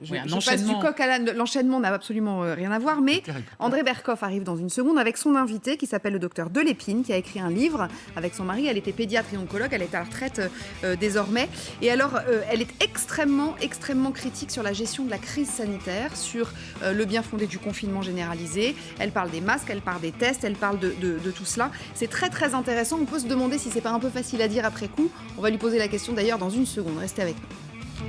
je passe du coq à l'âne. L'enchaînement n'a absolument rien à voir, mais André Berkoff arrive dans une seconde avec son invité qui s'appelle le docteur Delépine, qui a écrit un livre avec son mari. Elle était pédiatre et oncologue, elle est à la retraite désormais. Et alors, elle est extrêmement critique sur la gestion de la crise sanitaire, sur le bien fondé du confinement généralisé. Elle parle des masques, elle parle des tests, elle parle de tout cela. C'est très intéressant. On peut se demander si c'est pas un peu facile à dire après coup. On va lui poser la question d'ailleurs dans une seconde. Restez avec nous.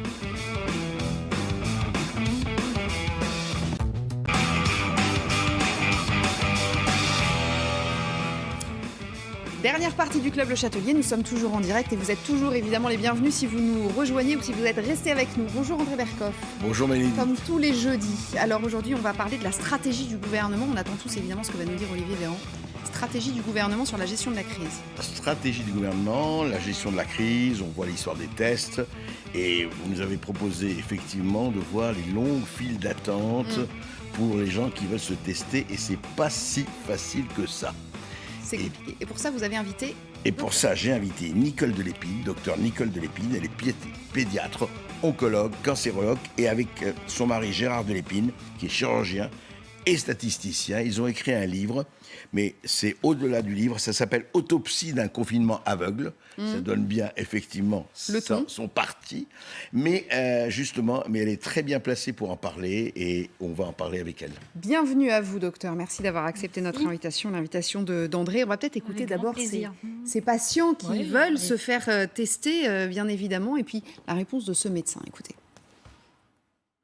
Dernière partie du Club Le Châtelier, nous sommes toujours en direct et vous êtes toujours évidemment les bienvenus si vous nous rejoignez ou si vous êtes restés avec nous. Bonjour André Berkoff. Bonjour Mélanie. Comme tous les jeudis. Alors aujourd'hui on va parler de la stratégie du gouvernement. On attend tous évidemment ce que va nous dire Olivier Véran. Stratégie du gouvernement sur la gestion de la crise. Stratégie du gouvernement, la gestion de la crise, on voit l'histoire des tests et vous nous avez proposé effectivement de voir les longues files d'attente pour les gens qui veulent se tester et c'est pas si facile que ça. C'est compliqué. Et pour ça, vous avez invité... Et pour ça, j'ai invité Nicole Delépine, docteur Nicole Delépine. Elle est pédiatre, oncologue, cancérologue, et avec son mari Gérard Delépine, qui est chirurgien et statisticien. Ils ont écrit un livre, mais c'est au-delà du livre. Ça s'appelle « Autopsie d'un confinement aveugle ». Ça donne bien, effectivement, son parti. Mais justement, elle est très bien placée pour en parler et on va en parler avec elle. Bienvenue à vous, docteur. Merci d'avoir accepté notre invitation, l'invitation d'André. On va peut-être écouter d'abord ces patients qui veulent se faire tester, bien évidemment, et puis la réponse de ce médecin. Écoutez.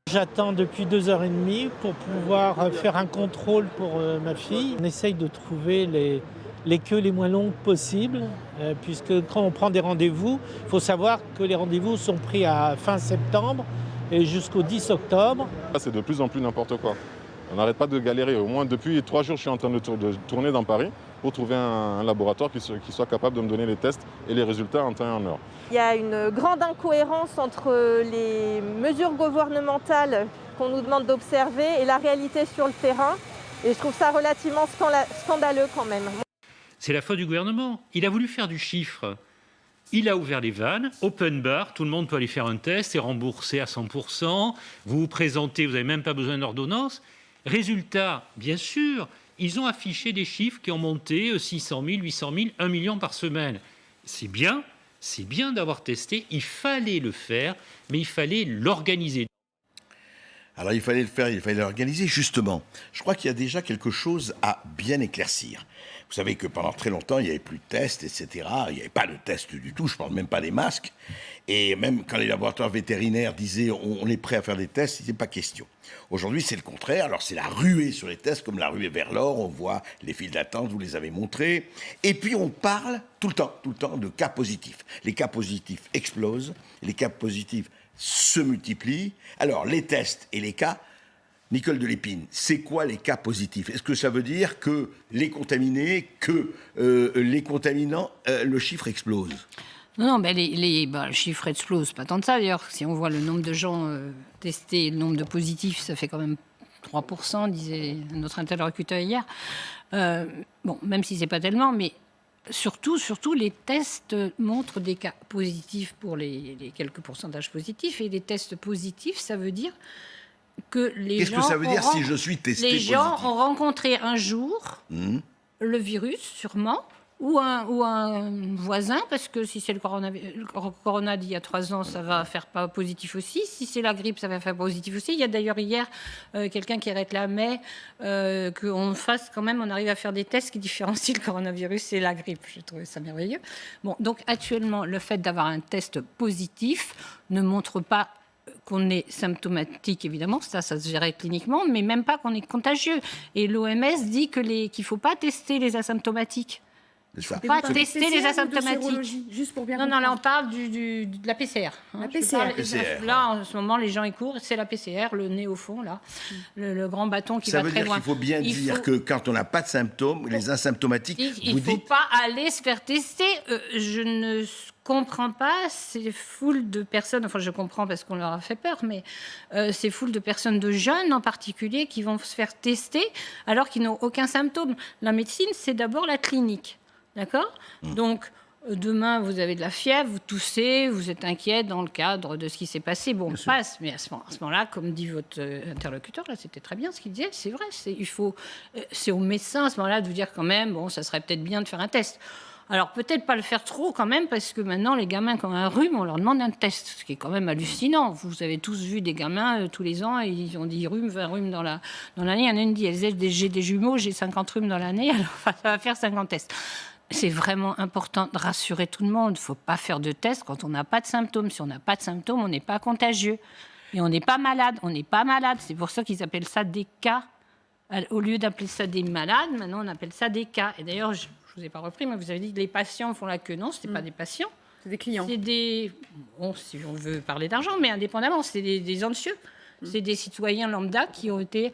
J'attends depuis 2h30 pour pouvoir faire un contrôle pour ma fille. On essaye de trouver les queues les moins longues possibles, puisque quand on prend des rendez-vous, il faut savoir que les rendez-vous sont pris à fin septembre et jusqu'au 10 octobre. C'est de plus en plus n'importe quoi. On n'arrête pas de galérer. Au moins depuis 3 jours, je suis en train de tourner dans Paris pour trouver un laboratoire qui soit capable de me donner les tests et les résultats en temps et en heure. Il y a une grande incohérence entre les mesures gouvernementales qu'on nous demande d'observer et la réalité sur le terrain. Et je trouve ça relativement scandaleux quand même. C'est la faute du gouvernement. Il a voulu faire du chiffre. Il a ouvert les vannes, open bar, tout le monde peut aller faire un test, c'est remboursé à 100%. Vous vous présentez, vous n'avez même pas besoin d'ordonnance. Résultat, bien sûr, ils ont affiché des chiffres qui ont monté 600 000, 800 000, 1 million par semaine. C'est bien d'avoir testé, il fallait le faire, mais il fallait l'organiser. Alors il fallait le faire, il fallait l'organiser justement. Je crois qu'il y a déjà quelque chose à bien éclaircir. Vous savez que pendant très longtemps, il n'y avait plus de tests, etc. Il n'y avait pas de tests du tout, je ne parle même pas des masques. Et même quand les laboratoires vétérinaires disaient on est prêt à faire des tests, il n'était pas question. Aujourd'hui, c'est le contraire. Alors c'est la ruée sur les tests, comme la ruée vers l'or. On voit les files d'attente, vous les avez montrées. Et puis on parle tout le temps de cas positifs. Les cas positifs explosent, les cas positifs se multiplient. Alors les tests et les cas... Nicole Delépine, c'est quoi les cas positifs? Est-ce que ça veut dire que les contaminés, les contaminants, le chiffre explose? Non, le chiffre explose, pas tant de ça d'ailleurs. Si on voit le nombre de gens testés, le nombre de positifs, ça fait quand même 3%, disait notre interlocuteur hier. Même si c'est pas tellement, mais surtout, les tests montrent des cas positifs pour les quelques pourcentages positifs. Et les tests positifs, ça veut dire que Qu'est-ce que ça veut dire si je suis testé les positif? gens ont rencontré un jour le virus, sûrement, ou un voisin, parce que si c'est le corona d'il y a 3 ans, ça va faire pas positif aussi. Si c'est la grippe, ça va faire positif aussi. Il y a d'ailleurs hier quelqu'un qui réclamait qu'on fasse quand même, on arrive à faire des tests qui différencient le coronavirus et la grippe. Je trouvais ça merveilleux. Bon, donc actuellement, le fait d'avoir un test positif ne montre pas qu'on est symptomatique, évidemment, ça se gérait cliniquement, mais même pas qu'on est contagieux. Et l'OMS dit qu'il ne faut pas tester les asymptomatiques. Il ne faut pas tester les asymptomatiques. Juste pour bien non, là, on parle de la PCR. La PCR. Là, en ce moment, les gens, ils courent, c'est la PCR, le nez au fond, là, le grand bâton qui va très loin. Ça veut dire qu'il faut bien dire que quand on n'a pas de symptômes, les asymptomatiques, il ne faut pas aller se faire tester. Je ne comprends pas ces foules de personnes, enfin je comprends parce qu'on leur a fait peur, mais ces foules de personnes, de jeunes en particulier, qui vont se faire tester alors qu'ils n'ont aucun symptôme. La médecine, c'est d'abord la clinique, d'accord ? Donc, Demain, vous avez de la fièvre, vous toussez, vous êtes inquiet dans le cadre de ce qui s'est passé. Bon, on passe, mais à ce moment-là, comme dit votre interlocuteur, là, c'était très bien ce qu'il disait, c'est vrai, c'est au médecin à ce moment-là de vous dire quand même, bon, ça serait peut-être bien de faire un test. Alors, peut-être pas le faire trop quand même, parce que maintenant, les gamins qui ont un rhume, on leur demande un test, ce qui est quand même hallucinant. Vous avez tous vu des gamins tous les ans, et ils ont 10 rhumes, 20 rhumes dans l'année. Il y en a une qui dit, j'ai des jumeaux, j'ai 50 rhumes dans l'année, alors ça va faire 50 tests. C'est vraiment important de rassurer tout le monde. Il ne faut pas faire de tests quand on n'a pas de symptômes. Si on n'a pas de symptômes, on n'est pas contagieux. Et on n'est pas malade. On n'est pas malade. C'est pour ça qu'ils appellent ça des cas. Au lieu d'appeler ça des malades, maintenant on appelle ça des cas. Et d'ailleurs, je ne vous ai pas repris, mais vous avez dit que les patients font la queue. Non, ce n'est pas des patients. C'est des clients. C'est des... Bon, si on veut parler d'argent, mais indépendamment, c'est des anxieux. C'est des citoyens lambda qui ont été...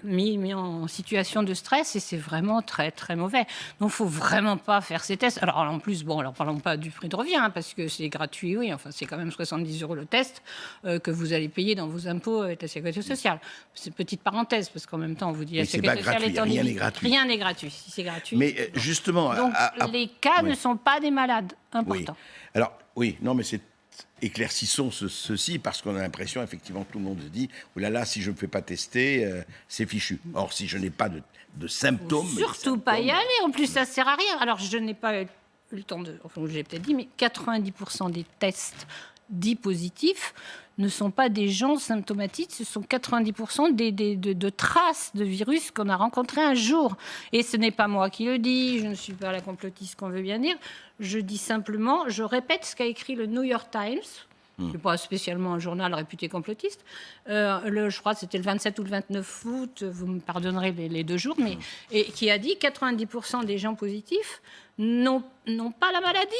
mis en situation de stress, et c'est vraiment très très mauvais. Donc il ne faut vraiment pas faire ces tests. Alors en plus, alors parlons pas du prix de revient, hein, parce que c'est gratuit, oui, enfin c'est quand même 70 € le test que vous allez payer dans vos impôts et la sécurité sociale. C'est une petite parenthèse, parce qu'en même temps on vous dit la sécurité sociale est en rien n'est gratuit. Rien n'est gratuit. Si c'est gratuit. Mais justement... Donc les cas ne sont pas des malades. Important. Oui. Alors, oui, non, mais c'est... Éclaircissons ceci, parce qu'on a l'impression, effectivement, que tout le monde se dit « Oh là là, si je ne me fais pas tester, c'est fichu ». Or, si je n'ai pas de symptômes... Surtout pas y aller, en plus, ça ne sert à rien. Alors, je n'ai pas eu le temps de... Enfin, je l'ai peut-être dit, mais 90% des tests dits positifs ne sont pas des gens symptomatiques, ce sont 90% de traces de virus qu'on a rencontrés un jour. Et ce n'est pas moi qui le dis, je ne suis pas la complotiste qu'on veut bien dire, je dis simplement, je répète ce qu'a écrit le New York Times, qui n'est pas spécialement un journal réputé complotiste, je crois que c'était le 27 ou le 29 août, vous me pardonnerez les 2 jours, mais et qui a dit 90% des gens positifs n'ont pas la maladie,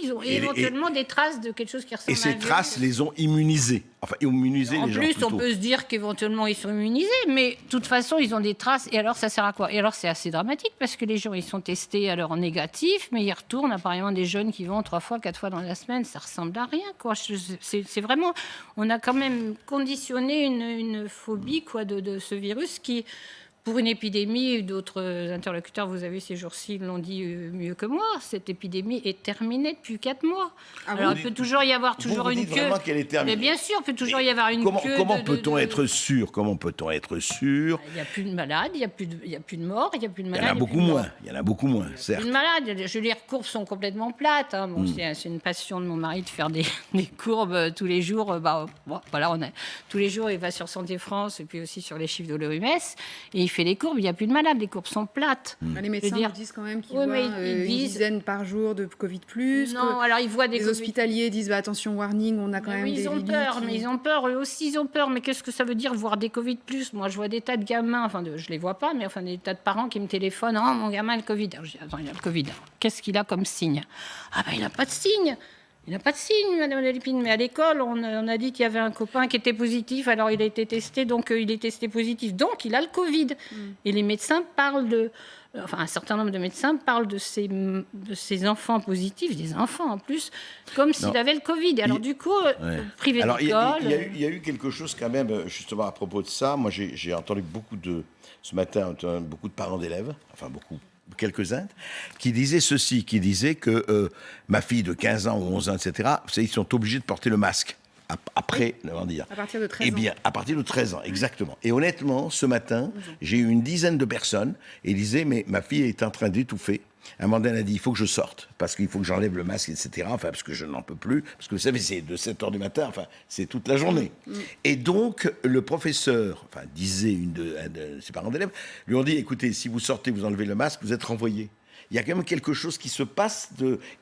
ils ont éventuellement des traces de quelque chose qui ressemble à un virus. Et ces traces les ont immunisés, enfin immunisés les gens. En plus, plutôt. on peut se dire qu'éventuellement ils sont immunisés, mais de toute façon ils ont des traces, et alors ça sert à quoi? Et alors c'est assez dramatique, parce que les gens ils sont testés alors négatifs, mais ils retournent, apparemment des jeunes qui vont 3 fois, 4 fois dans la semaine, ça ressemble à rien, quoi. C'est vraiment, on a quand même conditionné une phobie, quoi, de ce virus qui... Pour une épidémie, d'autres interlocuteurs, vous avez ces jours-ci, l'ont dit mieux que moi, cette épidémie est terminée depuis 4 mois. Alors, il peut toujours y avoir une queue. Qu'elle est terminée. Mais bien sûr, il peut toujours y avoir une queue. Comment peut-on être sûr? Comment peut-on être sûr? Il n'y a plus de malades, il n'y a plus de morts, il n'y a plus de malades. Il y en a beaucoup moins, certes. Plus de malades. Les courbes sont complètement plates. Hein. Bon, c'est une passion de mon mari de faire des courbes tous les jours. Voilà, tous les jours, il va sur Santé France et puis aussi sur les chiffres de l'OMS. Et il fait les courbes, il n'y a plus de malades, les courbes sont plates. Les médecins nous disent quand même qu'ils voient ils une dizaine par jour de Covid+. Non, alors ils voient des Les hospitaliers disent attention, warning, on a quand même des ils ont limites. peur, mais ils ont peur, eux aussi ils ont peur. Mais qu'est-ce que ça veut dire voir des Covid+? Moi, je vois des tas de gamins, je les vois pas, mais des tas de parents qui me téléphonent. Oh, mon gamin a le Covid. Alors, je dis, attends, il a le Covid. Qu'est-ce qu'il a comme signe? Ah ben, il n'a pas de signe. Il n'a pas de signe, Madame Delépine, mais à l'école, on a dit qu'il y avait un copain qui était positif, alors il a été testé, donc il est testé positif, donc il a le Covid. Et les médecins parlent un certain nombre de médecins parlent de ces enfants positifs, des enfants en plus, comme s'il avait le Covid. Alors du coup, privé d'école... Il y a eu quelque chose quand même, justement, à propos de ça. Moi, j'ai entendu ce matin, beaucoup de parents d'élèves, quelques-uns, qui disaient ceci, qui disaient que ma fille de 15 ans ou 11 ans, etc., ils sont obligés de porter le masque. Après, comment dire? À partir de 13 ans. Eh bien, à partir de 13 ans, exactement. Et honnêtement, ce matin, j'ai eu une dizaine de personnes et ils disaient, mais ma fille est en train d'étouffer. À un moment donné, elle a dit, il faut que je sorte, parce qu'il faut que j'enlève le masque, etc. Parce que je n'en peux plus. Parce que vous savez, c'est de 7 h du matin, c'est toute la journée. Et donc, le professeur, disait une de ses parents d'élèves, lui ont dit, écoutez, si vous sortez, vous enlevez le masque, vous êtes renvoyé. Il y a quand même quelque chose qui se passe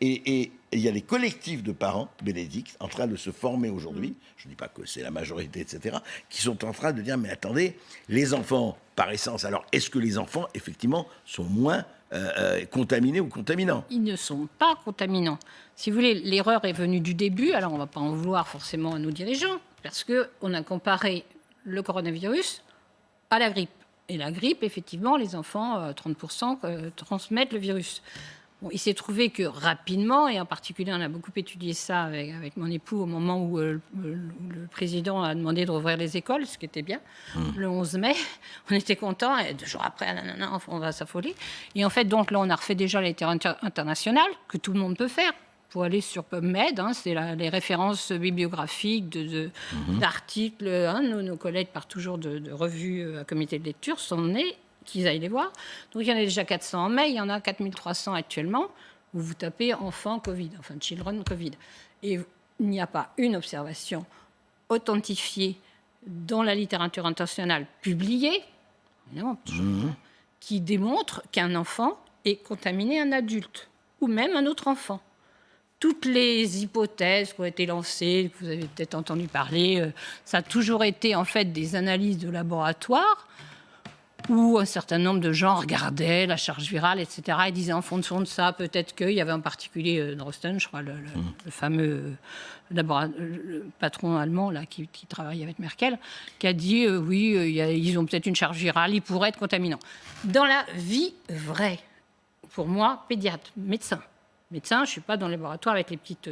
et il y a les collectifs de parents, Bénédicte, en train de se former aujourd'hui, je ne dis pas que c'est la majorité, etc., qui sont en train de dire, mais attendez, les enfants, par essence, alors est-ce que les enfants, effectivement, sont moins contaminés ou contaminants? Ils ne sont pas contaminants. Si vous voulez, l'erreur est venue du début, alors on ne va pas en vouloir forcément à nos dirigeants, parce qu'on a comparé le coronavirus à la grippe. Et la grippe, effectivement, les enfants, 30%, transmettent le virus. Bon, il s'est trouvé que rapidement, et en particulier on a beaucoup étudié ça avec mon époux au moment où le président a demandé de rouvrir les écoles, ce qui était bien, le 11 mai, on était contents, et 2 jours après, on va s'affoler. Et en fait, donc là, on a refait déjà la littérature internationale, que tout le monde peut faire. Pour aller sur PubMed, c'est les références bibliographiques d'articles. Nos collègues partent toujours de revues à comité de lecture, sont nés, qu'ils aillent les voir. Donc il y en a déjà 400 en mai, il y en a 4300 actuellement, où vous tapez enfants Covid, enfin children Covid. Et il n'y a pas une observation authentifiée dans la littérature internationale publiée, évidemment, qui démontre qu'un enfant est contaminé un adulte, ou même un autre enfant. Toutes les hypothèses qui ont été lancées, que vous avez peut-être entendu parler, ça a toujours été en fait des analyses de laboratoire où un certain nombre de gens regardaient la charge virale, etc. et disaient en fonction de ça, peut-être qu'il y avait en particulier Drosten, je crois, le fameux le patron allemand là, qui travaille avec Merkel, qui a dit oui, ils ont peut-être une charge virale, ils pourraient être contaminants. Dans la vie vraie, pour moi, pédiatre, médecin, je ne suis pas dans le laboratoire avec les petites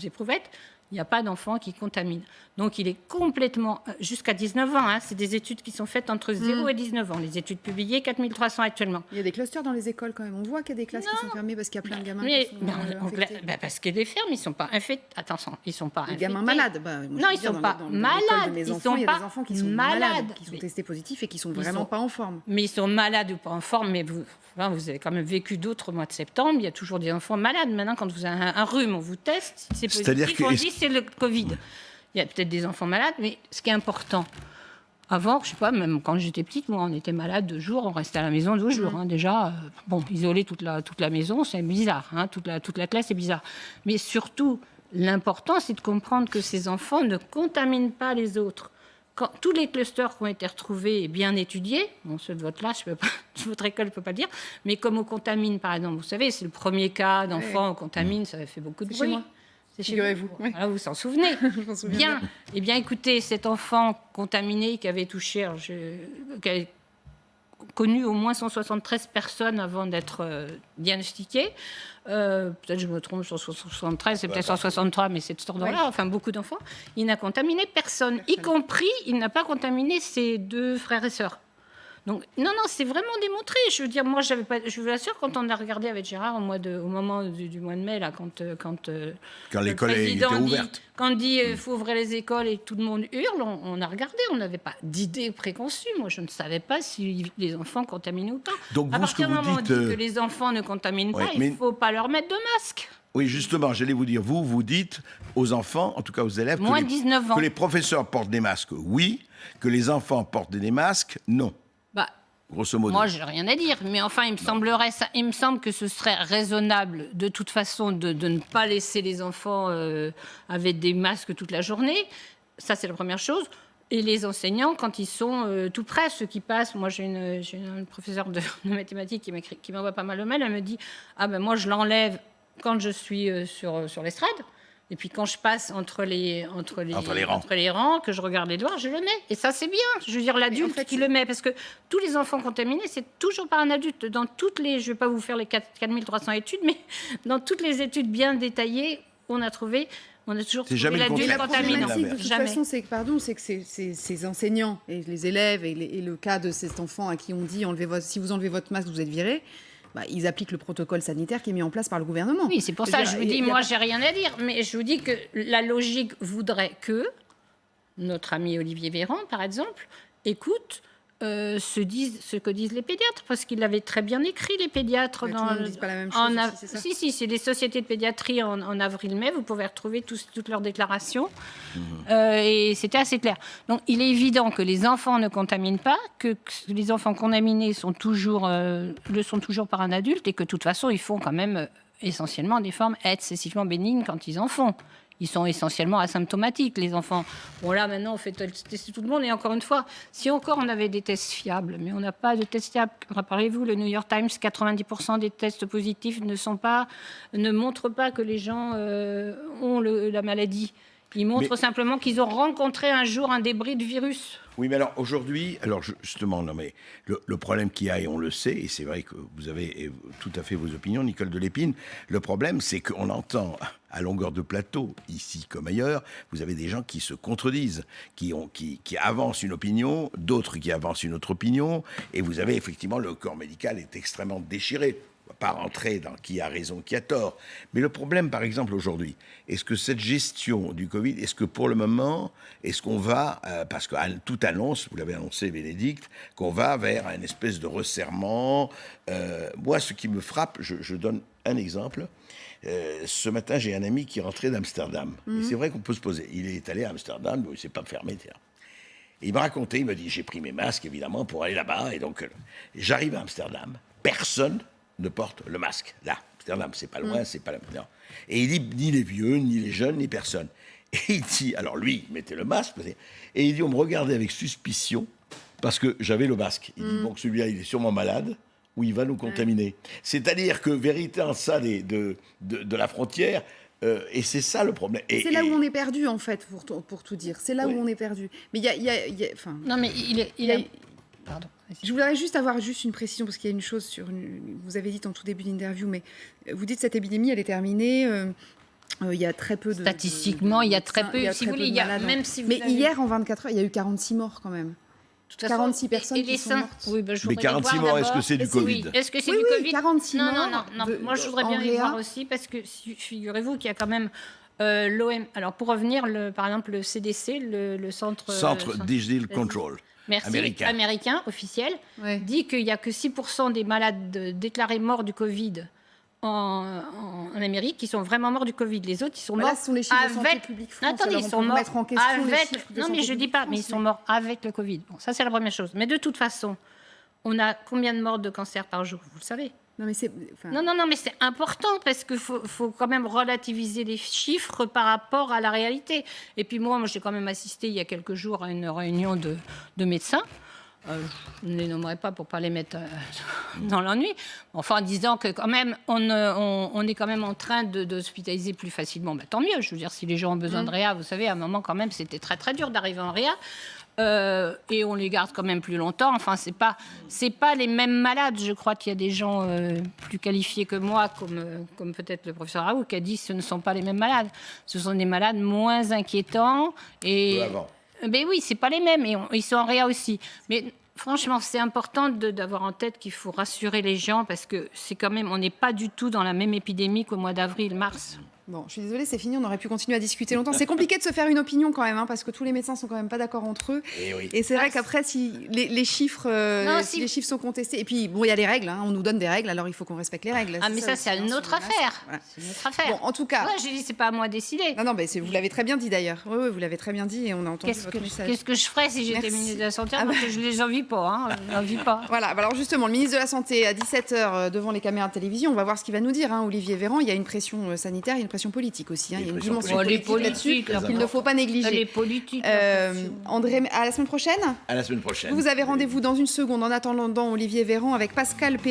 éprouvettes, il n'y a pas d'enfant qui contamine. Donc il est complètement, jusqu'à 19 ans, c'est des études qui sont faites entre 0 et 19 ans. Les études publiées, 4300 actuellement. Il y a des clusters dans les écoles quand même. On voit qu'il y a des classes qui sont fermées parce qu'il y a plein de gamins qui sont infectés. Parce que les fermes, ils ne sont pas infectés. Attention, ils ne sont pas infectés. Les gamins malades. Non, ils ne sont pas malades. Il y a des enfants qui sont malades, qui sont testés positifs et qui ne sont vraiment pas en forme. Mais ils sont malades ou pas en forme, mais vous avez quand même vécu d'autres mois de septembre. Il y a toujours des enfants malades. Maintenant, quand vous avez un rhume, on vous teste. Si c'est positif, on dit c'est le Covid. Il y a peut-être des enfants malades, mais ce qui est important, avant, je ne sais pas, même quand j'étais petite, moi, on était malade 2 jours, on restait à la maison 2 jours. Déjà, isoler toute la maison, c'est bizarre. Toute la classe, c'est bizarre. Mais surtout, l'important, c'est de comprendre que ces enfants ne contaminent pas les autres. Quand tous les clusters qui ont été retrouvés et bien étudiés, ceux de votre classe, votre école ne peut pas le dire, mais comme on contamine, par exemple, vous savez, c'est le premier cas d'enfant, on contamine, ça fait beaucoup de bruit. Figurez-vous. Oui. Voilà, vous s'en souvenez. Bien. Eh bien, écoutez, cet enfant contaminé qui avait touché, qui avait connu au moins 173 personnes avant d'être diagnostiqué. Peut-être je me trompe sur 173, c'est peut-être 163, mais c'est de cet ordre-là. Enfin, beaucoup d'enfants. Il n'a contaminé personne, y compris, il n'a pas contaminé ses 2 frères et sœurs. Donc, non, c'est vraiment démontré. Je veux dire, moi, je vous assure, quand on a regardé avec Gérard au moment du mois de mai, là, quand l'école était ouverte, quand dit faut ouvrir les écoles et tout le monde hurle, on a regardé, on n'avait pas d'idée préconçue. Moi, je ne savais pas si les enfants contaminaient ou pas. Donc, à partir du moment où on dit que les enfants ne contaminent pas, il ne faut pas leur mettre de masque. Oui, justement, j'allais vous dire, vous dites aux enfants, en tout cas aux élèves, moins 19 ans, que les professeurs portent des masques, oui, que les enfants portent des masques, non. Grosso modo. Moi, je n'ai rien à dire, mais enfin, il me semble que ce serait raisonnable, de toute façon, de ne pas laisser les enfants avec des masques toute la journée. Ça, c'est la première chose. Et les enseignants, quand ils sont tout près, ceux qui passent. Moi, j'ai une professeure de mathématiques qui m'envoie pas mal de mails. Elle me dit moi, je l'enlève quand je suis sur l'estrade. Et puis quand je passe entre les rangs, que je regarde les doigts, je le mets. Et ça, c'est bien. Je veux dire, l'adulte qui le met. Parce que tous les enfants contaminés, c'est toujours par un adulte. Dans toutes les... Je ne vais pas vous faire les 4300 études, mais dans toutes les études bien détaillées, on a toujours trouvé l'adulte contaminant. De toute façon, c'est que ces enseignants et les élèves et le cas de cet enfant à qui on dit si vous enlevez votre masque, vous êtes viré. Ils appliquent le protocole sanitaire qui est mis en place par le gouvernement. Oui, c'est pour ça que je vous dis, moi, j'ai rien à dire, mais je vous dis que la logique voudrait que notre ami Olivier Véran, par exemple, écoute ce que disent les pédiatres, parce qu'il l'avait très bien écrit, les pédiatres. Tout le monde ne dit pas la même chose aussi, c'est ça ? Si, c'est les sociétés de pédiatrie en avril-mai, vous pouvez retrouver toutes leurs déclarations, et c'était assez clair. Donc, il est évident que les enfants ne contaminent pas, que les enfants contaminés le sont toujours par un adulte, et que de toute façon, ils font quand même essentiellement des formes excessivement bénignes quand ils en font. Ils sont essentiellement asymptomatiques, les enfants. Bon, là, maintenant, on fait tester tout le monde. Et encore une fois, si encore on avait des tests fiables, mais on n'a pas de tests fiables. Rappelez-vous, le New York Times, 90% des tests positifs ne montrent pas que les gens ont la maladie. Ils montrent simplement qu'ils ont rencontré un jour un débris de virus. Oui, mais alors aujourd'hui, justement, non, mais le problème qu'il y a, et on le sait, et c'est vrai que vous avez tout à fait vos opinions, Nicole de Lépine, le problème, c'est qu'on entend à longueur de plateau, ici comme ailleurs, vous avez des gens qui se contredisent, qui avancent une opinion, d'autres qui avancent une autre opinion, et vous avez effectivement, le corps médical est extrêmement déchiré. On ne va pas rentrer dans qui a raison, qui a tort. Mais le problème, par exemple, aujourd'hui, est-ce que cette gestion du Covid, est-ce que pour le moment, est-ce qu'on va, parce que tout annonce, vous l'avez annoncé, Bénédicte, qu'on va vers une espèce de resserrement. Moi, ce qui me frappe, je donne un exemple. Ce matin, j'ai un ami qui est rentré d'Amsterdam. Et c'est vrai qu'on peut se poser. Il est allé à Amsterdam, mais il ne s'est pas fermé. Et il m'a raconté, il m'a dit, j'ai pris mes masques, évidemment, pour aller là-bas. Et donc, j'arrive à Amsterdam. Personne ne porte le masque. Là, Amsterdam, c'est pas loin, c'est pas là. Non. Et il dit, ni les vieux, ni les jeunes, ni personne. Et il dit, alors lui, il mettait le masque, et il dit, on me regardait avec suspicion, parce que j'avais le masque. Il dit, bon, celui-là, il est sûrement malade, ou il va nous contaminer. C'est-à-dire que, vérité en ça de la frontière, et c'est ça le problème. C'est là où on est perdu, en fait, pour tout dire. C'est là où on est perdu. Mais il y a non, mais il a... Pardon. Je voudrais juste avoir une précision, parce qu'il y a une chose vous avez dit en tout début d'interview, mais vous dites que cette épidémie, elle est terminée. Il y a très peu de... Statistiquement, il y a très peu. Si vous voulez, même si mais hier, en 24 heures, il y a eu 46 morts quand même. 46 personnes qui sont mortes. Oui, mais 46 morts, est-ce que c'est du Covid? Est-ce que c'est du Covid? 46 morts. Non. Moi, je voudrais bien les voir aussi, parce que figurez-vous qu'il y a quand même l'OM. Alors, pour revenir, par exemple, le CDC, le Centre Disease Control. Merci, américain officiel, dit qu'il n'y a que 6% des malades déclarés morts du Covid en Amérique qui sont vraiment morts du Covid. Les autres, ils sont morts là, ce sont les chiffres de Santé publique France. Attendez, ils sont morts avec... Non, mais je ne dis pas, mais ils sont morts avec le Covid. Bon, ça, c'est la première chose. Mais de toute façon, on a combien de morts de cancer par jour? Vous le savez? Non, mais c'est... Non, mais c'est important parce qu'il faut quand même relativiser les chiffres par rapport à la réalité. Et puis moi j'ai quand même assisté il y a quelques jours à une réunion de médecins. Je ne les nommerai pas pour ne pas les mettre dans l'ennui. Enfin, en disant que quand même, on est quand même en train d'hospitaliser plus facilement. Ben, tant mieux. Je veux dire, si les gens ont besoin de réa, vous savez, à un moment quand même, c'était très très dur d'arriver en réa. Et on les garde quand même plus longtemps. Enfin, c'est pas les mêmes malades. Je crois qu'il y a des gens plus qualifiés que moi, comme peut-être le professeur Raoult, qui a dit que ce ne sont pas les mêmes malades. Ce sont des malades moins inquiétants. Et ben oui, c'est pas les mêmes. Et ils sont en réa aussi. Mais franchement, c'est important d'avoir en tête qu'il faut rassurer les gens parce que c'est quand même, on n'est pas du tout dans la même épidémie qu'au mois d'avril, mars. Bon, je suis désolée, c'est fini, on aurait pu continuer à discuter longtemps. C'est compliqué de se faire une opinion quand même, parce que tous les médecins sont quand même pas d'accord entre eux. Et c'est vrai qu'après, si les chiffres les chiffres sont contestés, et puis bon, il y a les règles, on nous donne des règles, alors il faut qu'on respecte les règles. Ah, mais ça, c'est une autre affaire. Voilà. C'est une autre affaire. Bon, en tout cas... Ouais, j'ai dit, c'est pas à moi de décider. Non, mais vous l'avez très bien dit d'ailleurs. Oui, vous l'avez très bien dit et on a entendu votre message. Qu'est-ce que je ferais si j'étais ministre de la Santé? Parce que je les envie pas, je n'envie pas. Voilà, alors justement, le ministre de la Santé, à 17h, devant les caméras de télévision, on va voir ce qu'il va nous dire, Olivier Véran. Il y a une pression sanitaire, il y a une pression politique aussi. Il y a une dimension politique là-dessus qu'il ne faut pas négliger. Les politiques. André, à la semaine prochaine. À la semaine prochaine. Vous avez rendez-vous dans une seconde. En attendant, Olivier Véran avec Pascal P.